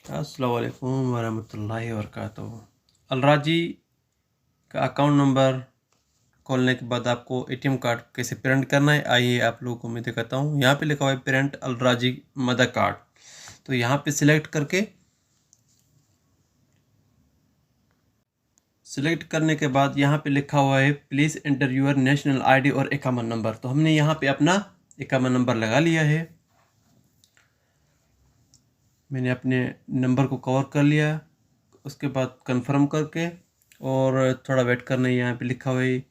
अस्सलाम वालेकुम वरहमतुल्लाहि वबरकातुहू। अलराजी का अकाउंट नंबर खोलने के बाद आपको एटीएम कार्ड कैसे प्रिंट करना है, आइए आप लोगों को मैं दिखाता हूँ। यहाँ पे लिखा हुआ है प्रिंट अलराजी मदर कार्ड। तो यहाँ पे सिलेक्ट करने के बाद यहाँ पे लिखा हुआ है please enter your national ID और इकामा नंबर। तो हमने यहाँ पे अपना इकामा नंबर लगा लिया है। मैंने अपने नंबर को कवर कर लिया। उसके बाद कंफर्म करके और थोड़ा वेट करना है। यहाँ पे लिखा हुआ है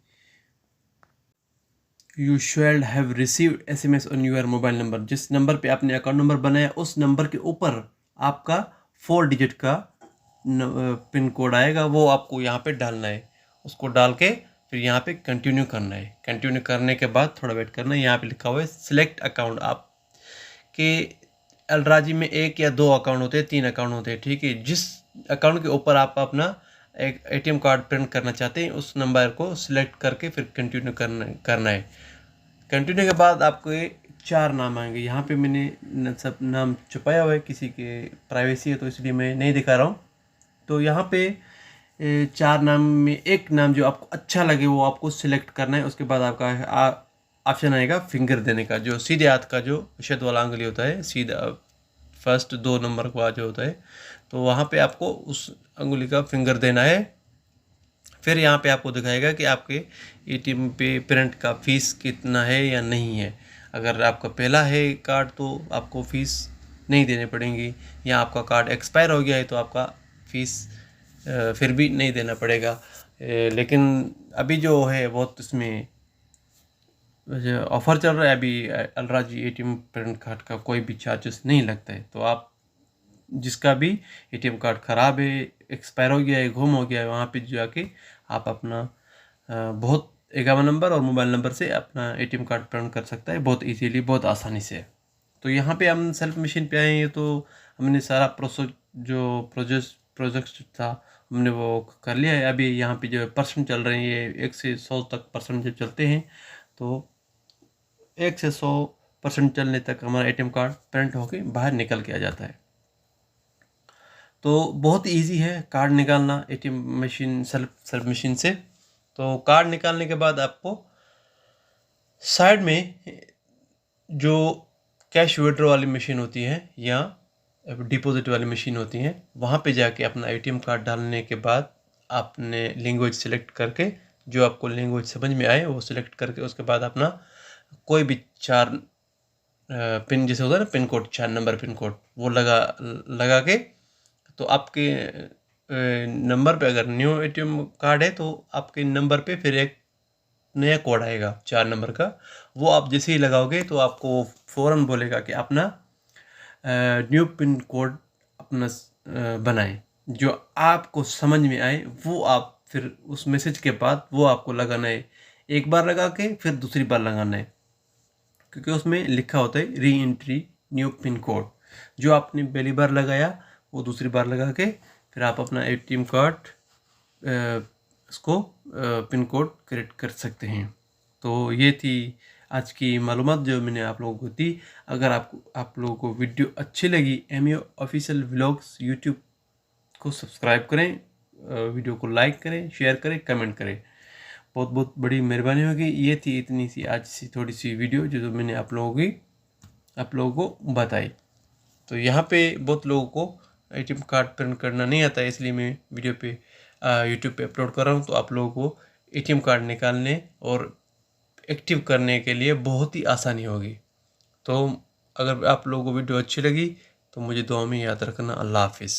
you shall have received SMS on your mobile number. जिस नंबर पे आपने अकाउंट नंबर बनाया उस नंबर के ऊपर आपका 4 डिजिट का पिन कोड आएगा, वो आपको यहाँ पे डालना है। उसको डाल के फिर यहाँ पे कंटिन्यू करना है। कंटिन्यू करने के बाद थोड़ा वेट करना है। यहाँ पे लिखा हुआ है सिलेक्ट अकाउंट। आपके अलराजी में 1 या 2 अकाउंट होते हैं, 3 अकाउंट होते हैं, ठीक है। जिस अकाउंट के ऊपर आप अपना एक एटीएम कार्ड प्रिंट करना चाहते हैं उस नंबर को सिलेक्ट करके फिर कंटिन्यू करना है। कंटिन्यू के बाद आपको 4 नाम आएंगे। यहाँ पे मैंने सब नाम छुपाया हुआ है, किसी के प्राइवेसी है तो इसलिए मैं नहीं दिखा रहा हूँ। तो यहाँ पे 4 नाम में एक नाम जो आपको अच्छा लगे वो आपको सिलेक्ट करना है। उसके बाद आपका ऑप्शन आएगा फिंगर देने का, जो सीधे हाथ का जो शद वाला अंगुली होता है, सीधा फर्स्ट 2 नंबर का जो होता है, तो वहाँ पे आपको उस अंगुली का फिंगर देना है। फिर यहाँ पे आपको दिखाएगा कि आपके एटीएम पे प्रिंट का फ़ीस कितना है या नहीं है। अगर आपका पहला है कार्ड तो आपको फ़ीस नहीं देने पड़ेंगी, या आपका कार्ड एक्सपायर हो गया है तो आपका फ़ीस फिर भी नहीं देना पड़ेगा। लेकिन अभी जो है बहुत इसमें ऑफ़र चल रहा है। अभी अलराजी एटीएम प्रिंट कार्ड का कोई भी चार्जेस नहीं लगता है। तो आप जिसका भी एटीएम कार्ड ख़राब है, एक्सपायर हो गया है, गुम हो गया है, वहाँ पे जाके आप अपना बहुत इकामा नंबर और मोबाइल नंबर से अपना एटीएम कार्ड प्रिंट कर सकता है, बहुत इजीली, बहुत आसानी से। तो यहाँ पे हम सेल्फ मशीन पे आए हैं तो हमने सारा प्रोजेक्ट था हमने वो कर लिया है। अभी यहाँ पे जो परसेंट चल रहे हैं ये 1 से 100 तक परसेंट जब चलते हैं तो 1 से 100% चलने तक हमारा एटीएम कार्ड प्रिंट होके बाहर निकल के आ जाता है। तो बहुत इजी है कार्ड निकालना एटीएम मशीन सेल्फ मशीन से। तो कार्ड निकालने के बाद आपको साइड में जो कैश विड्रॉ वाली मशीन होती है या डिपॉजिट वाली मशीन होती है, वहाँ पे जाके अपना एटीएम कार्ड डालने के बाद आपने लैंग्वेज सेलेक्ट करके जो आपको लैंग्वेज समझ में आए वो सिलेक्ट करके उसके बाद अपना कोई भी 4 पिन जैसे होता है ना, pin code, 4 number pin code, वो लगा के तो आपके नंबर पे अगर न्यू एटीएम कार्ड है तो आपके नंबर पे फिर एक नया कोड आएगा 4 नंबर का। वो आप जैसे ही लगाओगे तो आपको फ़ौरन बोलेगा कि अपना न्यू पिन कोड अपना बनाएं, जो आपको समझ में आए वो आप फिर उस मैसेज के बाद वो आपको लगाना है। एक बार लगा के फिर दूसरी बार लगाना है, क्योंकि उसमें लिखा होता है re entry new pin code. जो आपने पहली बार लगाया वो दूसरी बार लगा के फिर आप अपना एटीएम कार्ड उसको पिन कोड क्रिएट कर सकते हैं। तो ये थी आज की मालूमात जो मैंने आप लोगों को दी। अगर आप लोगों को वीडियो अच्छी लगी, एमईओ ऑफिशियल व्लॉग्स यूट्यूब को सब्सक्राइब करें, वीडियो को लाइक करें, शेयर करें, कमेंट करें, बहुत बहुत बड़ी मेहरबानी होगी। ये थी इतनी सी आज सी थोड़ी सी वीडियो जो मैंने आप लोगों को बताई। तो यहाँ पे बहुत लोगों को एटीएम कार्ड प्रिंट करना नहीं आता है, इसलिए मैं वीडियो पे यूट्यूब पे अपलोड कर रहा हूँ। तो आप लोगों को एटीएम कार्ड निकालने और एक्टिव करने के लिए बहुत ही आसानी होगी। तो अगर आप लोगों को वीडियो अच्छी लगी तो मुझे दुआ में याद रखना। अल्लाह हाफिज़।